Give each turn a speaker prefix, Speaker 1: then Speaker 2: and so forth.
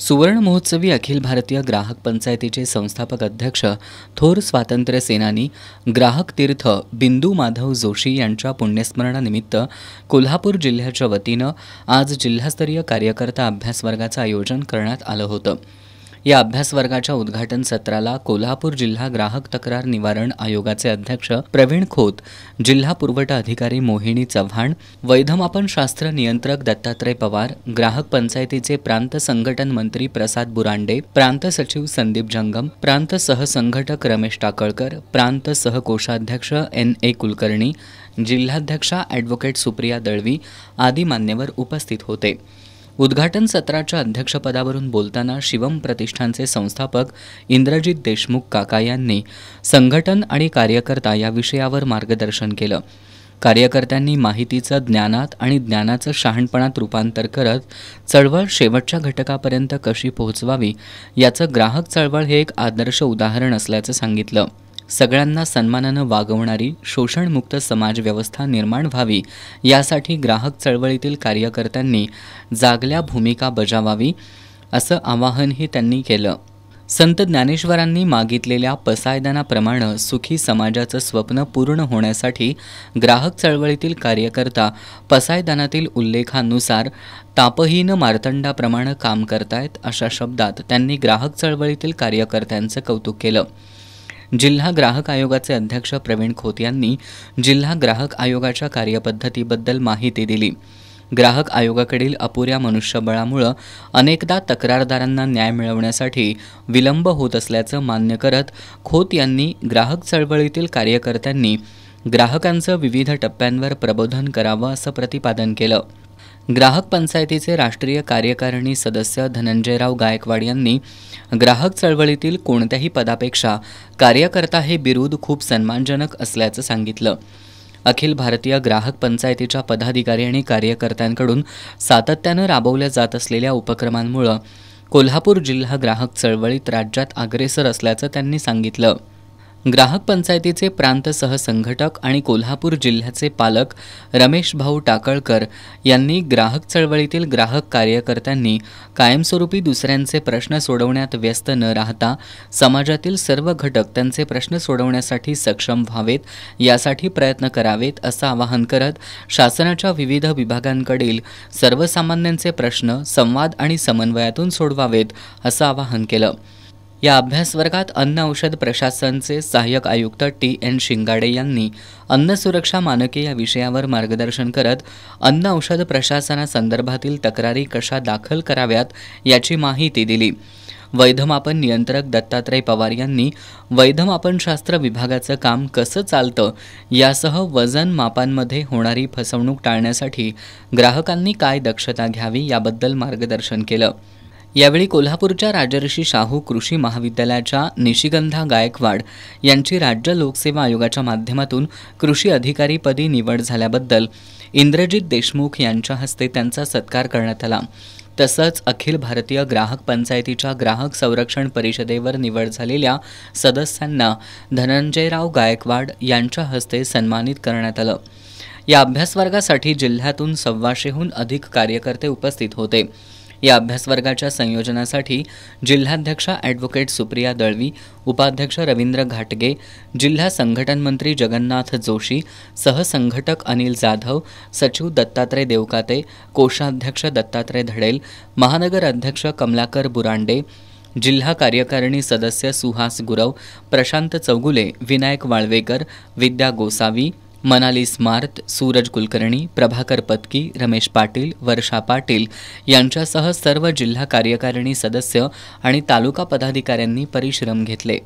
Speaker 1: सुवर्ण महोत्सवी अखिल भारतीय ग्राहक पंचायतीचे संस्थापक अध्यक्ष थोर स्वातंत्र्य सेनानी ग्राहक तीर्थ बिंदू माधव जोशी यांच्या पुण्यस्मरणानिमित्त कोल्हापूर जिल्ह्याच्या वतीनं आज जिल्हास्तरीय कार्यकर्ता अभ्यास वर्गाचं आयोजन करण्यात आलं होतं। या अभ्यास वर्गाच्या उद्घाटन सत्राला कोल्हापूर जिल्हा ग्राहक तक्रार निवारण आयोगाचे अध्यक्ष प्रवीण खोत, जिल्हा पुरवठा अधिकारी मोहिनी चव्हाण, वैधमापन शास्त्र नियंत्रक दत्तात्रय पवार, ग्राहक पंचायतीचे प्रांत संघटन मंत्री प्रसाद बुरांडे, प्रांत सचिव संदीप जंगम, प्रांत सहसंघटक रमेश टाकळकर, प्रांत सहकोषाध्यक्ष NA कुलकर्णी, जिल्हाध्यक्षा ॲडव्होकेट सुप्रिया दळवी आदी मान्यवर उपस्थित होते। उद्घाटन सत्राच्या अध्यक्षपदावरून बोलताना शिवम प्रतिष्ठानचे संस्थापक इंद्रजित देशमुख काका यांनी संघटन आणि कार्यकर्ता या विषयावर मार्गदर्शन केलं। कार्यकर्त्यांनी माहितीचं ज्ञानात आणि ज्ञानाचं शहाणपणात रूपांतर करत चळवळ शेवटच्या घटकापर्यंत कशी पोहोचवावी याचं ग्राहक चळवळ हे एक आदर्श उदाहरण असल्याचं सांगितलं। सगळ्यांना सन्मानानं वागवणारी शोषणमुक्त समाज व्यवस्था निर्माण व्हावी यासाठी ग्राहक चळवळीतील कार्यकर्त्यांनी जागल्या भूमिका बजावावी असं आवाहनही त्यांनी केलं। संत ज्ञानेश्वरांनी मागितलेल्या पसायदानाप्रमाणे सुखी समाजाचं स्वप्न पूर्ण होण्यासाठी ग्राहक चळवळीतील कार्यकर्ता पसायदानातील उल्लेखानुसार तापहीन मार्तंडाप्रमाणे काम करतायत अशा शब्दात त्यांनी ग्राहक चळवळीतील कार्यकर्त्यांचं कौतुक केलं। जिल्हा ग्राहक आयोगाचे अध्यक्ष प्रवीण खोत यांनी जिल्हा ग्राहक आयोगाच्या कार्यपद्धतीबद्दल माहिती दिली। ग्राहक आयोगाकडील अपुऱ्या मनुष्यबळामुळे अनेकदा तक्रारदारांना न्याय मिळवण्यासाठी विलंब होत असल्याचं मान्य करत खोत यांनी ग्राहक चळवळीतील कार्यकर्त्यांनी ग्राहकांचं विविध टप्प्यांवर प्रबोधन करावं असं प्रतिपादन केलं। ग्राहक पंचायतीचे राष्ट्रीय कार्यकारिणी सदस्य धनंजयराव गायकवाड यांनी ग्राहक चळवळीतील कोणत्याही पदापेक्षा कार्यकर्ता हे बिरुद खूप सन्मानजनक असल्याचं सांगितलं। अखिल भारतीय ग्राहक पंचायतीच्या पदाधिकारी आणि कार्यकर्त्यांकडून सातत्यानं राबवल्या जात असलेल्या उपक्रमांमुळे कोल्हापूर जिल्हा ग्राहक चळवळीत राज्यात अग्रेसर असल्याचं त्यांनी सांगितलं। ग्राहक पंचायतीचे प्रांत सहसंघटक आणि कोल्हापूर जिल्ह्याचे पालक रमेश भाऊ टाकळकर यांनी ग्राहक चळवळीतील ग्राहक कार्यकर्त्यांनी कायमस्वरूपी दुसऱ्यांचे प्रश्न सोडवण्यात व्यस्त न राहता समाजातील सर्व घटक त्यांचे प्रश्न सोडवण्यासाठी सक्षम व्हावेत यासाठी प्रयत्न करावेत असं आवाहन करत शासनाच्या विविध विभागांकडील सर्वसामान्यांचे प्रश्न संवाद आणि समन्वयातून सोडवावेत असं आवाहन केलं। या अभ्यास वर्गात अन्न औषध प्रशासनचे सहाय्यक आयुक्त TN शिंगाडे यांनी अन्न सुरक्षा मानके या विषयावर मार्गदर्शन करत अन्न औषध प्रशासनासंदर्भातील तक्रारी कशा दाखल कराव्यात याची माहिती दिली। वैधमापन नियंत्रक दत्तात्रय पवार यांनी वैधमापनशास्त्र विभागाचं काम कसं चालतं यासह वजन मापांमध्ये होणारी फसवणूक टाळण्यासाठी ग्राहकांनी काय दक्षता घ्यावी याबद्दल मार्गदर्शन केलं। यावेळी कोल्हापूरच्या राजर्षी शाहू कृषी महाविद्यालयाच्या निशिगंधा गायकवाड यांची राज्य लोकसेवा आयोगाच्या माध्यमातून कृषी अधिकारीपदी निवड झाल्याबद्दल इंद्रजित देशमुख यांच्या हस्ते त्यांचा सत्कार करण्यात आला। तसंच अखिल भारतीय ग्राहक पंचायतीच्या ग्राहक संरक्षण परिषदेवर निवड झालेल्या सदस्यांना धनंजयराव गायकवाड यांच्या हस्ते सन्मानित करण्यात आलं। या अभ्यास वर्गासाठी जिल्ह्यातून 125हून अधिक कार्यकर्ते उपस्थित होते। या अभ्यास वर्गाच्या संयोजनासाठी जिल्हाध्यक्षा ॲडव्होकेट सुप्रिया दळवी, उपाध्यक्ष रवींद्र घाटगे, जिल्हा संघटन मंत्री जगन्नाथ जोशी, सहसंघटक अनिल जाधव, सचिव दत्तात्रय देवकाते, कोषाध्यक्ष दत्तात्रय धडेल, महानगर अध्यक्ष कमलाकर बुरांडे, जिल्हा कार्यकारिणी सदस्य सुहास गुरव, प्रशांत चौगुले, विनायक वाळवेकर, विद्या गोसावी, मनाली स्मार्त, सूरज कुलकर्णी, प्रभाकर पत्की, रमेश पाटील, वर्षा पाटील यांच्यासह सर्व जिल्हा कार्यकारिणी सदस्य आणि तालुका पदाधिकाऱ्यांनी परिश्रम घेतले।